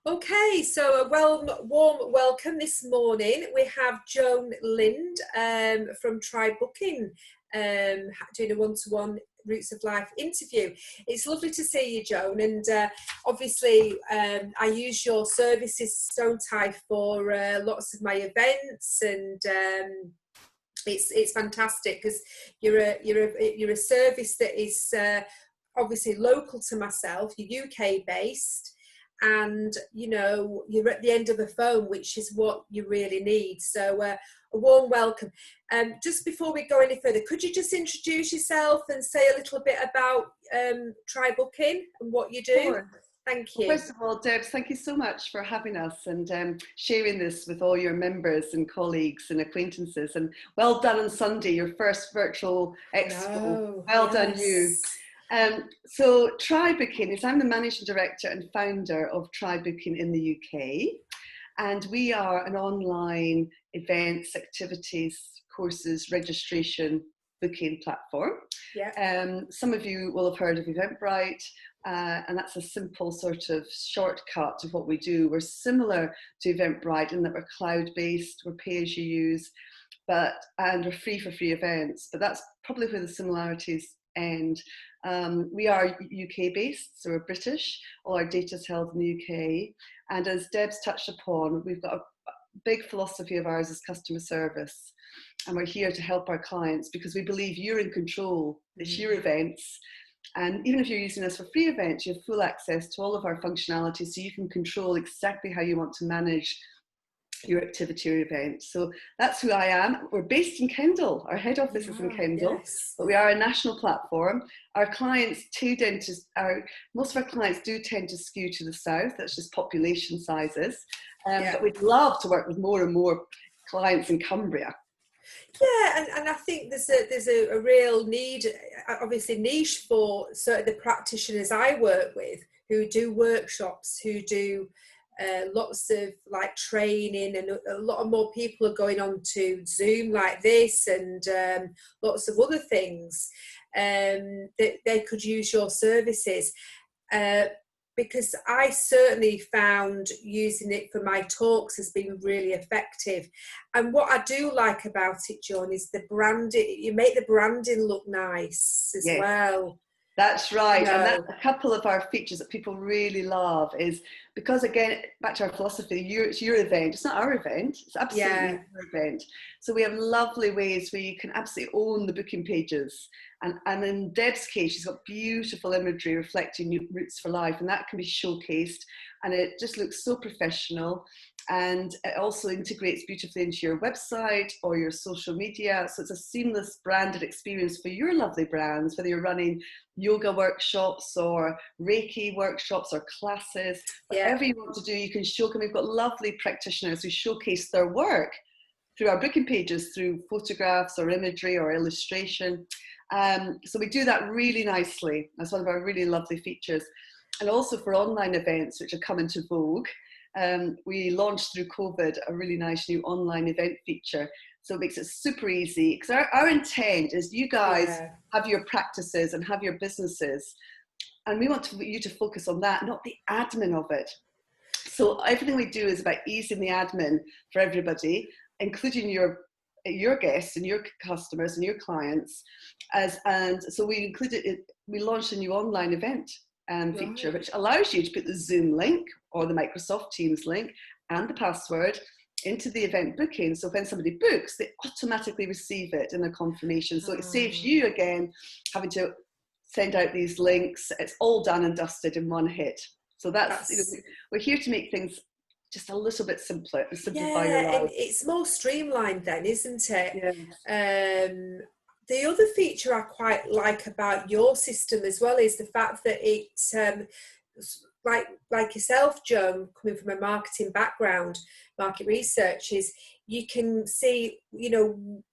Okay, so a warm welcome this morning. We have Joan Lind from Try Booking doing a one-to-one Roots of Life interview. It's lovely to see you, Joan, and obviously I use your services, don't I, for lots of my events, and it's fantastic because you're a service that is obviously local to myself. You're UK based, and you're at the end of the phone, which is what you really need. So a warm welcome. Just before we go any further, could you just introduce yourself and say a little bit about Try Booking and what you do? Sure. Thank Well, you. first of all, Debs, thank you so much for having us and sharing this with all your members and colleagues and acquaintances. And well done on Sunday, your first virtual expo. Well done you. So Try Booking is, I'm the managing director and founder of Try Booking in the UK. And we are an online events, activities, courses, registration, booking platform. Yeah. Some of you will have heard of Eventbrite, and that's a simple sort of shortcut of what we do. We're similar to Eventbrite in that we're cloud-based, we're pay-as-you-use, and we're free for free events. But that's probably where the similarities end. We are UK based, so we're British. All our data is held in the UK. And as Deb's touched upon, we've got a big philosophy of ours is customer service. And we're here to help our clients because we believe you're in control. It's your events. And even if you're using us for free events, you have full access to all of our functionality, so you can control exactly how you want to manage your activity or event. So that's who I am. We're based in Kendal. Our head office is in Kendal, yes. But we are a national platform. Our clients most of our clients do tend to skew to the south. That's just population sizes. But we'd love to work with more and more clients in Cumbria. Yeah, and I think there's a real need, obviously niche for certain the practitioners I work with who do workshops, who do lots of like training, and a lot of more people are going on to Zoom like this, and lots of other things that they could use your services. Because I certainly found using it for my talks has been really effective. And what I do like about it, Joan, is the branding. You make the branding look nice as well. That's right. And that's a couple of our features that people really love is because, again, back to our philosophy, it's your event. It's not our event. It's absolutely your event. So we have lovely ways where you can absolutely own the booking pages. And in Deb's case, she's got beautiful imagery reflecting Roots for Life, and that can be showcased. And it just looks so professional. And it also integrates beautifully into your website or your social media. So it's a seamless branded experience for your lovely brands, whether you're running yoga workshops or Reiki workshops or classes, whatever you want to do, you can show. We've got lovely practitioners who showcase their work through our booking pages, through photographs or imagery or illustration. So we do that really nicely. That's one of our really lovely features. And also for online events, which have come into vogue, we launched through COVID a really nice new online event feature. So it makes it super easy, because our intent is you guys have your practices and have your businesses, and we want you to focus on that, not the admin of it. So everything we do is about easing the admin for everybody, including your guests and your customers and your clients. And so we launched a new online event feature, which allows you to put the Zoom link or the Microsoft Teams link and the password into the event booking. So when somebody books, they automatically receive it in their confirmation. So it saves you, again, having to send out these links. It's all done and dusted in one hit. So we're here to make things just a little bit simpler and simplify your life. And it's more streamlined then, isn't it? Yes. The other feature I quite like about your system as well is the fact that it's like yourself, Joan, coming from a marketing background, market research, is you can see,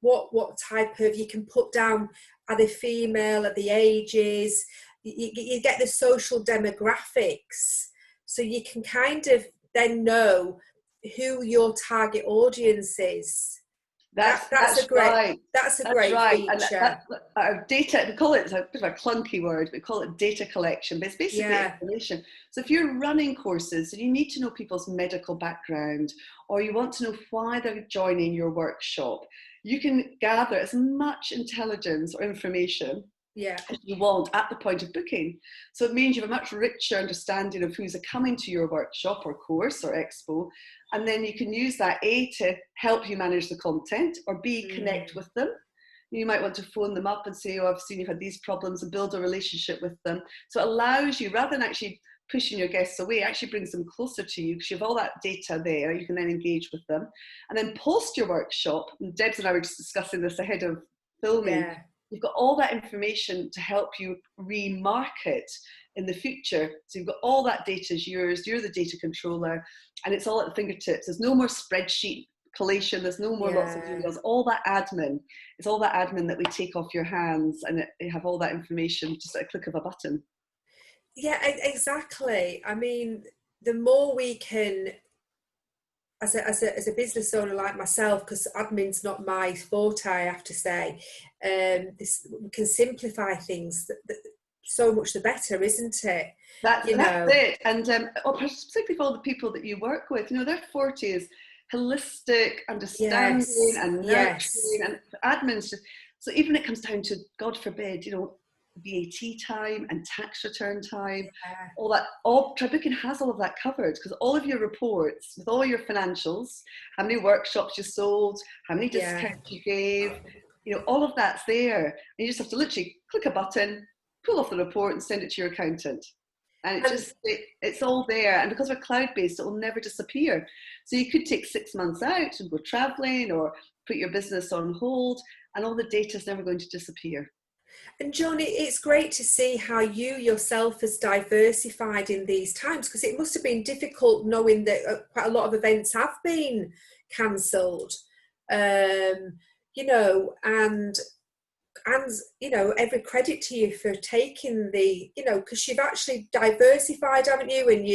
what type of, you can put down, are they female, are the ages, you get the social demographics, so you can kind of then know who your target audience is. That's right. That's a That's great right. feature. And our data, we call it's a bit of a clunky word, we call it data collection, but it's basically information. So if you're running courses and you need to know people's medical background, or you want to know why they're joining your workshop, you can gather as much intelligence or information as you want at the point of booking. So it means you have a much richer understanding of who's coming to your workshop or course or expo. And then you can use that, A, to help you manage the content, or B, connect with them. You might want to phone them up and say, oh, I've seen you've had these problems, and build a relationship with them. So it allows you, rather than actually pushing your guests away, actually brings them closer to you, because you have all that data there. You can then engage with them. And then post your workshop, and Debs and I were just discussing this ahead of filming, you've got all that information to help you remarket in the future. So you've got all that data is yours, you're the data controller, and it's all at the fingertips. There's no more spreadsheet collation, there's no more lots of emails. All that admin, it's all that admin that we take off your hands, and you have all that information just at a click of a button. Yeah, exactly. I mean, the more we can, as a business owner like myself, because admin's not my forte, I have to say, we can simplify things so much the better, isn't it? That's it. And particularly for all the people that you work with, their forte is holistic understanding and nurturing, and admin's just, so even when it comes down to, God forbid, VAT time and tax return time, all that, TriBooking has all of that covered, because all of your reports with all your financials, how many workshops you sold, how many discounts you gave, all of that's there. And you just have to literally click a button, pull off the report and send it to your accountant. And it's all there. And because we're cloud-based, it will never disappear. So you could take 6 months out and go traveling, or put your business on hold, and all the data is never going to disappear. And Joan, it's great to see how you yourself has diversified in these times, because it must have been difficult knowing that quite a lot of events have been cancelled, and every credit to you for taking because you've actually diversified, haven't you? And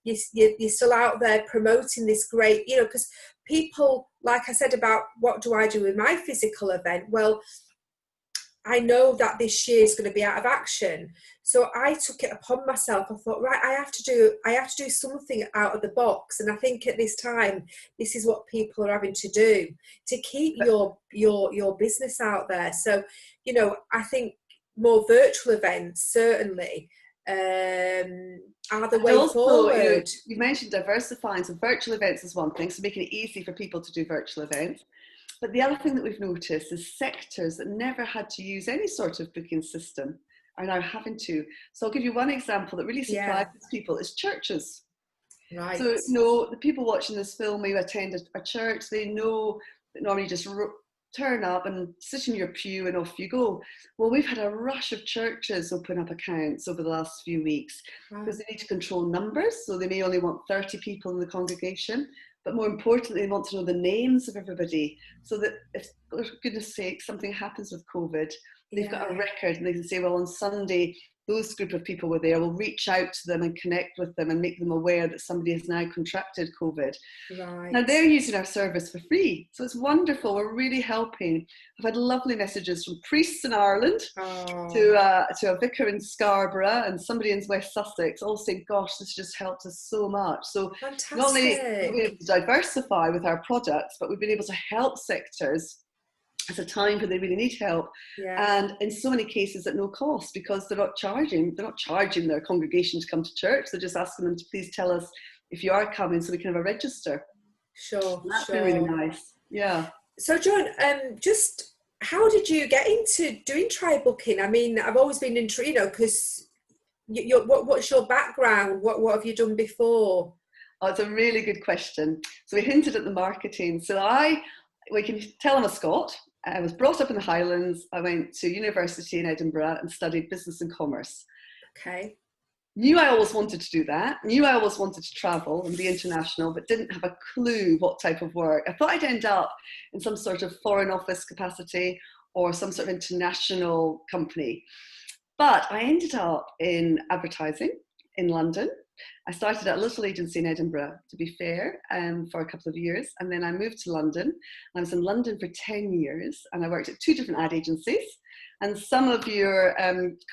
you're still out there promoting this great, because people, like I said about what do I do with my physical event? Well, I know that this year is going to be out of action, so I took it upon myself. I thought, right, I have to do something out of the box, and I think at this time, this is what people are having to do to keep your business out there. So, I think more virtual events certainly are the way forward. You mentioned diversifying, so virtual events is one thing, so making it easy for people to do virtual events. But the other thing that we've noticed is sectors that never had to use any sort of booking system are now having to. So I'll give you one example that really surprises people, is churches. Right. So the people watching this film who attend a church, they know that normally just turn up and sit in your pew and off you go. Well, we've had a rush of churches open up accounts over the last few weeks, because they need to control numbers. So they may only want 30 people in the congregation. But more importantly, they want to know the names of everybody, so that if, for goodness sake, something happens with COVID, they've got a record, and they can say, well, on Sunday, those group of people were there. We'll reach out to them and connect with them and make them aware that somebody has now contracted COVID. Right. Now, they're using our service for free. So it's wonderful. We're really helping. I've had lovely messages from priests in Ireland to a vicar in Scarborough and somebody in West Sussex, all saying, gosh, this just helped us so much. So fantastic. Not only have we been able to diversify with our products, but we've been able to help sectors at a time where they really need help, and in so many cases at no cost, because they're not charging their congregation to come to church. They're just asking them to please tell us if you are coming, so we can have a register. Sure. And that's been really nice. Yeah. So Joan, just how did you get into doing TriBooking? I mean, I've always been intrigued, because what's your background? What have you done before? Oh, it's a really good question. So we hinted at the marketing. So we can tell I'm a Scot. I was brought up in the Highlands. I went to university in Edinburgh and studied business and commerce. Okay. Knew I always wanted to do that. Knew I always wanted to travel and be international, but didn't have a clue what type of work. I thought I'd end up in some sort of foreign office capacity or some sort of international company. But I ended up in advertising in London. I started at a little agency in Edinburgh, to be fair, for a couple of years. And then I moved to London. I was in London for 10 years and I worked at 2 different ad agencies. And some of your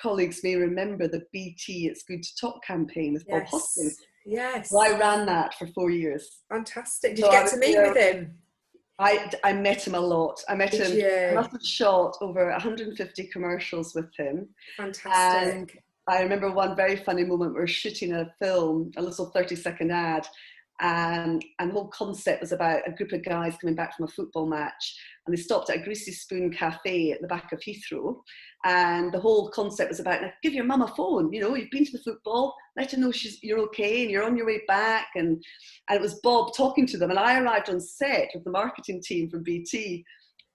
colleagues may remember the BT It's Good to Talk campaign with Bob Hoskins. Yes. So I ran that for 4 years. Fantastic. Did you get to meet with him? I met him a lot. I met him. I must have shot over 150 commercials with him. Fantastic. And I remember one very funny moment. We were shooting a film, a little 30-second ad, and the whole concept was about a group of guys coming back from a football match, and they stopped at a Greasy Spoon cafe at the back of Heathrow, and the whole concept was about, give your mum a phone, you know, you've been to the football, let her know you're okay and you're on your way back, and it was Bob talking to them, and I arrived on set with the marketing team from BT,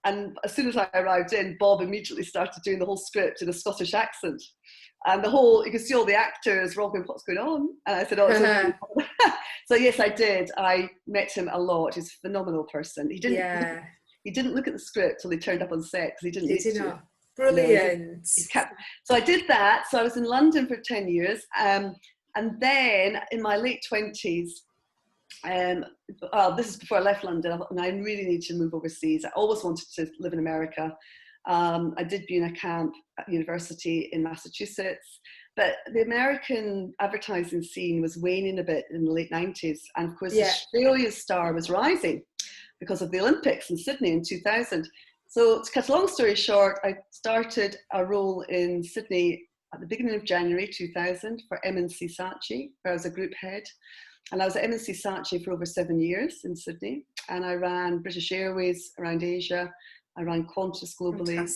and as soon as I arrived in, Bob immediately started doing the whole script in a Scottish accent. And you could see all the actors, Robin, what's going on? And I said, oh, it's okay. So yes, I did. I met him a lot. He's a phenomenal person. He didn't look at the script till he turned up on set because he didn't need to. Brilliant. So I did that. So I was in London for 10 years. And then in my late 20s, this is before I left London, and I really needed to move overseas. I always wanted to live in America. I did be in a camp at university in Massachusetts, but the American advertising scene was waning a bit in the late 90s. And of course, Australia's star was rising because of the Olympics in Sydney in 2000. So to cut a long story short, I started a role in Sydney at the beginning of January 2000 for M&C Saatchi, where I was a group head. And I was at M&C Saatchi for over 7 years in Sydney. And I ran British Airways around Asia. I ran Qantas globally.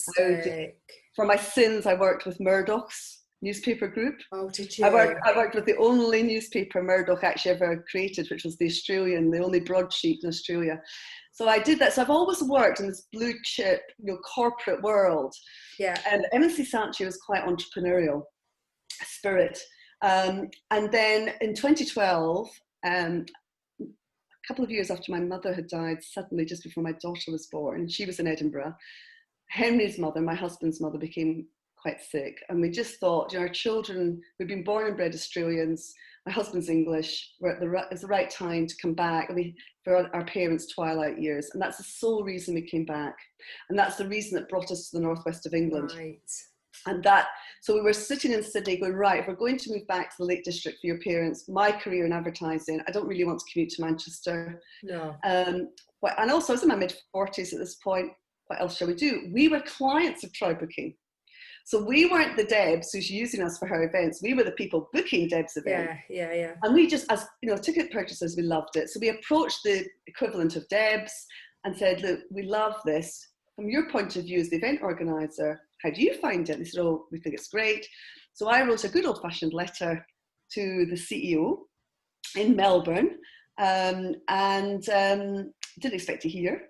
For my sins, I worked with Murdoch's newspaper group. Oh, did you? I worked with the only newspaper Murdoch actually ever created, which was the only broadsheet in Australia. So I did that. So I've always worked in this blue chip, corporate world. Yeah. And M&C Saatchi was quite entrepreneurial spirit. And then in 2012, a couple of years after my mother had died, suddenly just before my daughter was born, she was in Edinburgh. Henry's mother, my husband's mother, became quite sick. And we just thought, our children, we've been born and bred Australians, my husband's English, it's the right time to come back for our parents' twilight years. And that's the sole reason we came back. And that's the reason that brought us to the northwest of England. Right. And so we were sitting in Sydney going, right, if we're going to move back to the Lake District for your parents, my career in advertising, I don't really want to commute to Manchester. No. And also I was in my mid-40s at this point. What else shall we do? We were clients of Try Booking. So we weren't the Debs who's using us for her events. We were the people booking Deb's events. Yeah. And we just, as ticket purchasers, we loved it. So we approached the equivalent of Deb's and said, look, we love this. From your point of view as the event organizer, how do you find it? They said, oh, we think it's great. So I wrote a good old-fashioned letter to the CEO in Melbourne and didn't expect to hear.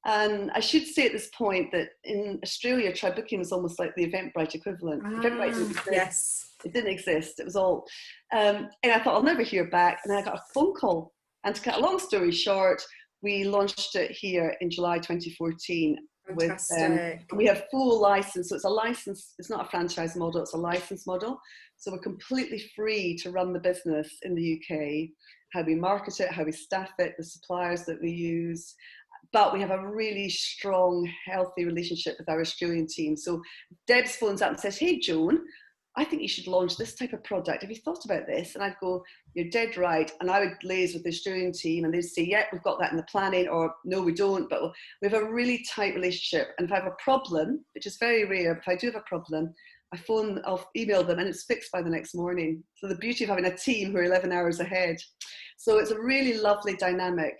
And I should say at this point that in Australia, Try Booking was almost like the Eventbrite equivalent. Eventbrite didn't exist. Yes. It didn't exist. It was all. And I thought, I'll never hear back. And I got a phone call. And to cut a long story short, we launched it here in July 2014. Fantastic. We have full license. So it's a license. It's not a franchise model. It's a license model. So we're completely free to run the business in the UK, how we market it, how we staff it, the suppliers that we use. But we have a really strong, healthy relationship with our Australian team. So Debs phones up and says, hey, Joan, I think you should launch this type of product. Have you thought about this? And I'd go, you're dead right. And I would liaise with the Australian team and they'd say, yeah, we've got that in the planning, or no, we don't. But we have a really tight relationship. And if I have a problem, which is very rare, but if I do have a problem, I'll email them and it's fixed by the next morning. So the beauty of having a team who are 11 hours ahead. So it's a really lovely dynamic.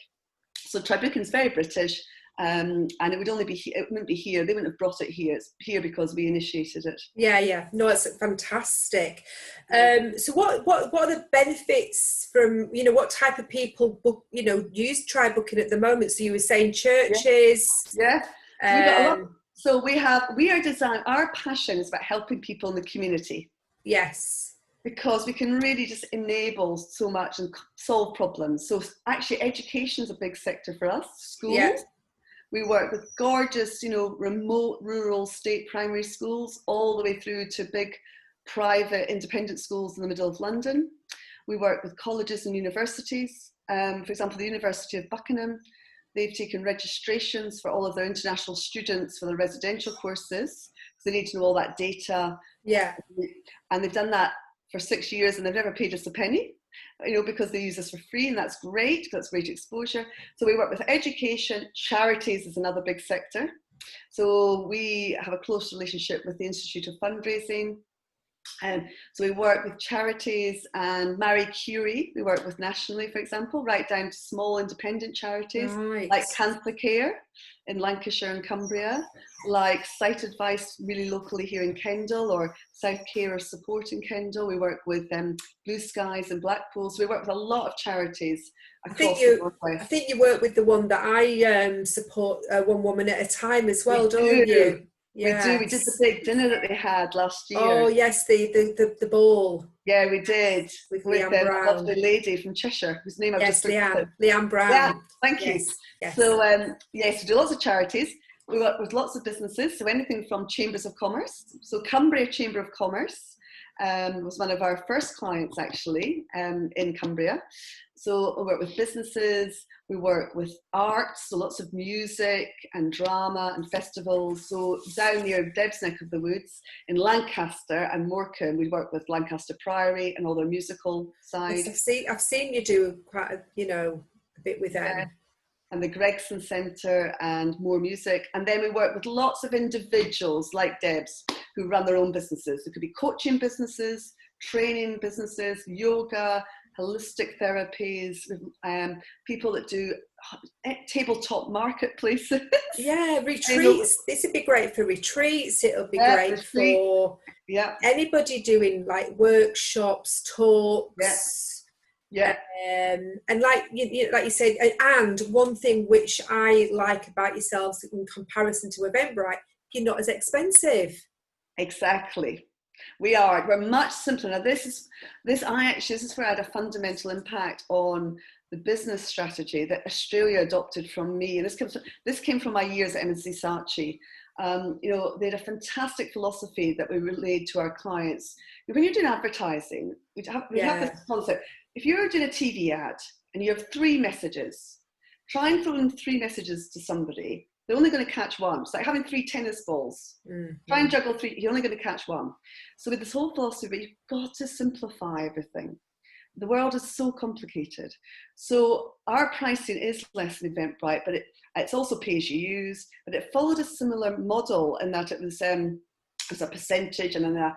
So Try Booking is very British, and it wouldn't be here. They wouldn't have brought it here. It's here because we initiated it. Yeah. No, it's fantastic. So what are the benefits from, what type of people book, use Try Booking at the moment? So you were saying churches. Yeah. We've got a lot. So our passion is about helping people in the community. Yes. Because we can really just enable so much and solve problems. So actually education is a big sector for us. Schools. Yeah. We work with gorgeous, remote, rural, state primary schools, all the way through to big, private, independent schools in the middle of London. We work with colleges and universities. For example, the University of Buckingham, they've taken registrations for all of their international students for their residential courses, because they need to know all that data. Yeah. And they've done that for 6 years and they've never paid us a penny, because they use us for free, and that's great, because that's great exposure. So we work with education. Charities is another big sector. So we have a close relationship with the Institute of Fundraising. So we work with charities, and Marie Curie we work with nationally, for example, right down to small independent charities, right, like Cancer Care in Lancashire and Cumbria, like Sight Advice really locally here in Kendal, or South Carer Support in Kendal. We work with Blue Skies and Blackpool. So we work with a lot of charities across the Northwest. I think you work with the one that I support, One Woman at a Time as well, We don't do. you? Yes. We do. We did the big dinner that they had last year. Oh yes, the ball. Yeah, we did. With Leanne Brown. A lovely lady from Cheshire, whose name I've just forgotten. Leanne Brown. Yeah, thank you. Yes. So yes, we do lots of charities. We work with lots of businesses, so anything from chambers of commerce. So Cumbria Chamber of Commerce was one of our first clients, actually, in Cumbria. So we work with businesses, we work with arts, so lots of music and drama and festivals. So down near Deb's neck of the woods in Lancaster and Morecambe, we work with Lancaster Priory and all their musical side. Yes, I've seen you do quite a bit with them. Yeah. And the Gregson Centre and More Music. And then we work with lots of individuals like Deb's who run their own businesses. It could be coaching businesses, training businesses, yoga, holistic therapies, people that do tabletop marketplaces. Yeah, retreats. This would be great for retreats. It'll be great for anybody doing like workshops, talks. Yeah. And like you said, and one thing which I like about yourselves in comparison to Eventbrite, you're not as expensive. Exactly. We're much simpler. Now this is where I had a fundamental impact on the business strategy that Australia adopted from me. And this came from my years at M&C Saatchi. They had a fantastic philosophy that we relayed to our clients. When you're doing advertising, we have this concept. If you're doing a TV ad and you have 3 messages, try and throw in 3 messages to somebody. They're only going to catch one. It's like having 3 tennis balls. Mm-hmm. Try and juggle 3, you're only going to catch one. So with this whole philosophy, you've got to simplify everything. The world is so complicated. So our pricing is less than Eventbrite, but it's also pay as you use, but it followed a similar model in that it was a percentage and then a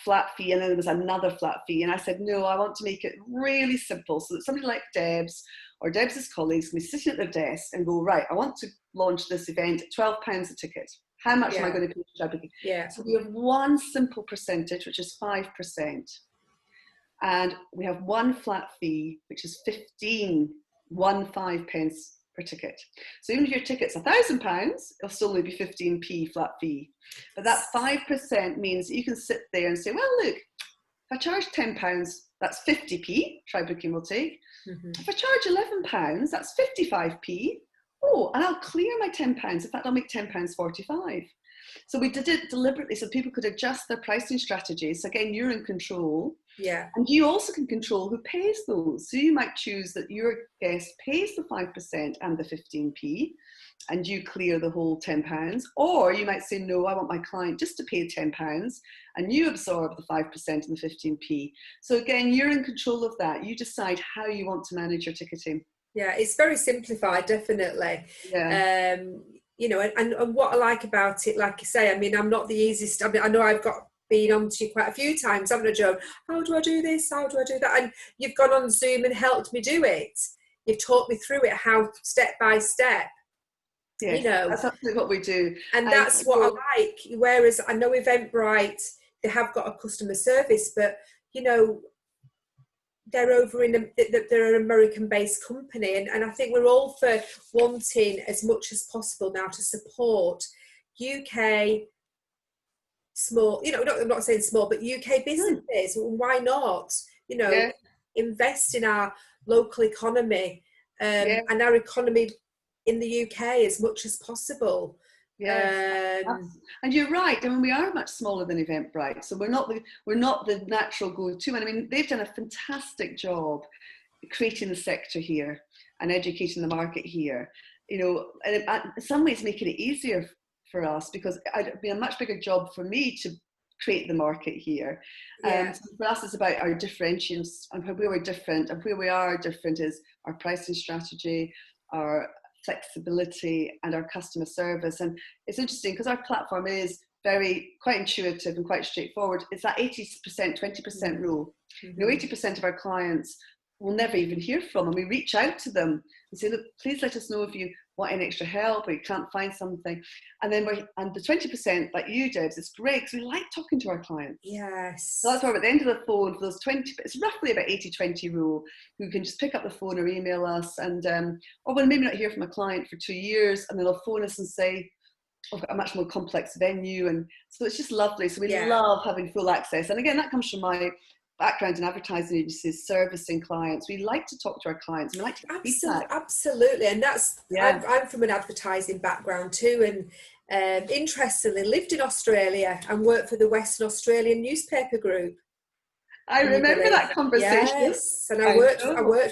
flat fee, and then there was another flat fee. And I said, no, I want to make it really simple so that somebody like Deb's or Deb's colleagues can be sitting at their desk and go, right, I want to launch this event at £12 a ticket. How much am I going to pay for booking? Yeah. So we have one simple percentage, which is 5%. And we have one flat fee, which is 15 pence per ticket. So even if your ticket's £1,000, it'll still only be 15p flat fee. But that 5% means that you can sit there and say, well, look, if I charge £10, that's 50p, Try Booking will take. Mm-hmm. If I charge £11, that's 55p. Oh, and I'll clear my £10. In fact, I'll make £10.45. So we did it deliberately so people could adjust their pricing strategies. So again, you're in control. Yeah. And you also can control who pays those. So you might choose that your guest pays the 5% and the 15p, and you clear the whole £10. Or you might say, no, I want my client just to pay £10, and you absorb the 5% and the 15p. So again, you're in control of that. You decide how you want to manage your ticketing. Yeah, it's very simplified, definitely. Yeah. And what I like about it, like you say, I mean, I'm not the easiest. I mean, I know I've been on to you quite a few times, haven't I, Joan? How do I do this? How do I do that? And you've gone on Zoom and helped me do it. You've taught me through it, how step by step. Yes, that's absolutely what we do. And that's what I like. Whereas I know Eventbrite, they have got a customer service, but, they're they're an American-based company, and I think we're all for wanting as much as possible now to support UK small, I'm not saying small, but UK businesses. Why not? Invest in our local economy and our economy in the UK as much as possible. Yes, and you're right. I mean, we are much smaller than Eventbrite, so we're not the natural go-to. And I mean, they've done a fantastic job creating the sector here and educating the market here. You know, and in some ways making it easier for us, because it'd be a much bigger job for me to create the market here. So for us, it's about our differentiations and where we're different, and where we are different is our pricing strategy, our flexibility, and our customer service. And it's interesting because our platform is quite intuitive and quite straightforward. It's that 80%, 20% rule. You know, 80% of our clients we'll never even hear from, and we reach out to them and say, look, please let us know if you want any extra help or you can't find something. And then and the 20% like you, Debs, it's great because we like talking to our clients. Yes. So that's why at the end of the phone, for those 20, it's roughly about 80-20 rule, who can just pick up the phone or email us, and or we'll maybe not hear from a client for 2 years, and then they'll phone us and say, I've got a much more complex venue. And so it's just lovely. So we love having full access. And again, that comes from my background in advertising agencies, servicing clients. We like to talk to our clients. We like to get feedback. Absolutely, and that's I'm from an advertising background too, and interestingly lived in Australia and worked for the Western Australian newspaper group. I remember that conversation. Yes, and I worked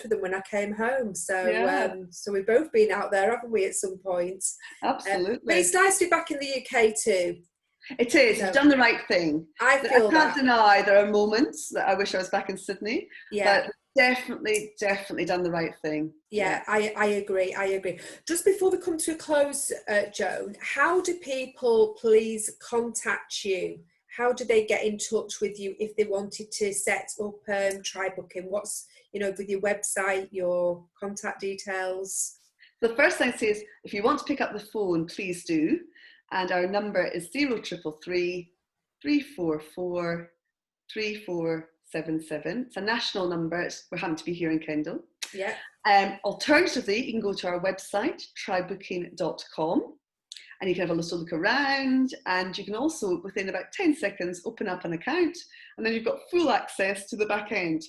with them when I came home. So so we've both been out there, haven't we, at some point? Absolutely. But it's nice to be back in the UK too. It is. You've done the right thing. I can't deny there are moments that I wish I was back in Sydney. Yeah. But definitely done the right thing. Yeah, I agree. Just before we come to a close, Joan, how do people please contact you? How do they get in touch with you if they wanted to set up Try Booking? What's, with your website, your contact details? The first thing I say is, if you want to pick up the phone, please do. And our number is 0333 344 3477. It's a national number. We happen to be here in Kendal. Yeah. Alternatively, you can go to our website, trybooking.com, and you can have a little look around, and you can also, within about 10 seconds, open up an account, and then you've got full access to the back end.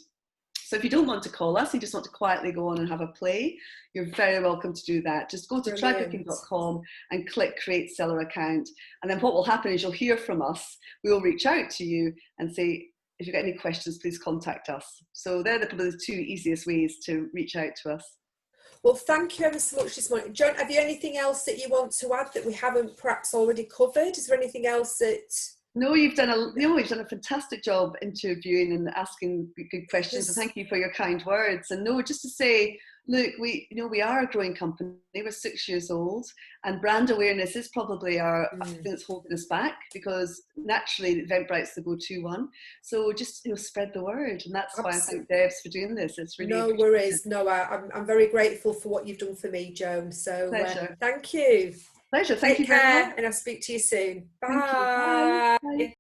So if you don't want to call us, you just want to quietly go on and have a play, you're very welcome to do that. Just go to trybooking.com and click create seller account. And then what will happen is you'll hear from us. We'll reach out to you and say, if you've got any questions, please contact us. So they're probably the two easiest ways to reach out to us. Well, thank you ever so much this morning. Joan, have you anything else that you want to add that we haven't perhaps already covered? Is there anything else that... No, you've done a fantastic job interviewing and asking good questions. And thank you for your kind words. And no, just to say, look, we are a growing company. We're 6 years old, and brand awareness is probably our thing that's holding us back, because naturally Eventbrite's the go-to one. So just spread the word, and that's why I thank Debs for doing this. It's really no worries. No, I'm very grateful for what you've done for me, Joan. So thank you. Pleasure. Thank you very much. And I'll speak to you soon. Bye. Thank you. Bye. Bye.